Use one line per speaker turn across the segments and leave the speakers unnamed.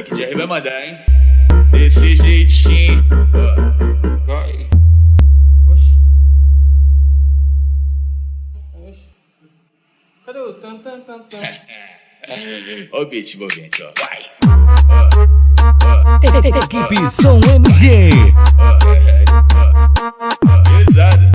Zaac Jerry vai mandar, hein? Desse jeitinho.
Vai. Oxi. Cadê o tan tan tan tan?
Ó o beat envolvente, ó. Vai.
Equipe SOM MG.
Pesado.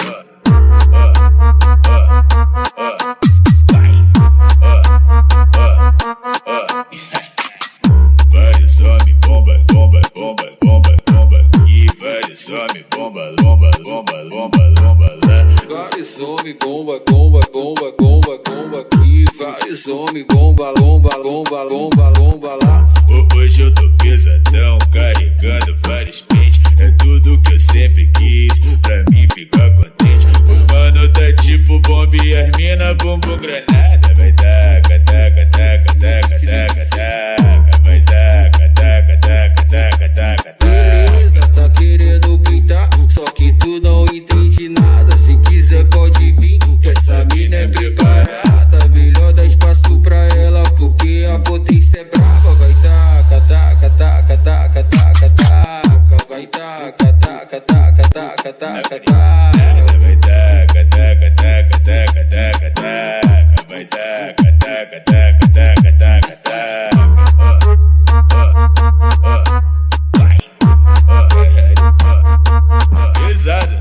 Vários homens, bomba, bomba, bomba, bomba, bomba. E vários homens, bomba, lomba, lomba, lomba, lomba lá.
Vários homens, bomba, bomba, bomba, bomba, bomba aqui. Vários homens, bomba, lomba, lomba, lomba, lomba lá.
Hoje eu tô pesadão, carregando vários pentes. É tudo que eu sempre quis, pra mim ficar contente. O mano tá tipo bomba e as mina bumbum granada. Vai taca, taca, taca, taca, taca, taca. Vai taca, taca, taca, taca, taca, taca.
Beleza, tá querendo pintar, só que tu não entende nada. Se quiser pode vir, que essa mina é preparada. Melhor dar espaço pra ela, porque a potência é brava. Vai taca, taca, taca, taca, taca, taca. Vai taca, taca, taca, taca, taca, taca.
Vai taca, taca, taca, taca, taca, taca. Vai taca, taca, taca, taca, taca, taca. Pesado.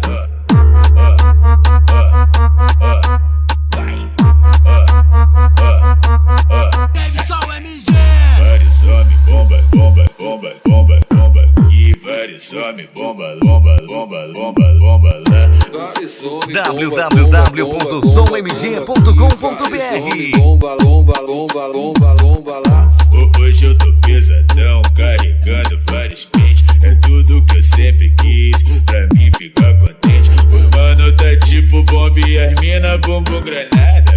SOM MG.
Vários homens, bomba, bomba, bomba, bomba, bomba. E vários homens, bomba, lomba, lomba, lomba, lomba lá.
www.sommg.com.br.
Lomba, lomba, lomba, lomba, lomba lá.
Hoje eu tô pesadão, carregando vários pentes. É tudo que eu sempre quis, pra mim ficar contente. O mano tá tipo bomba e as mina bumbum granada.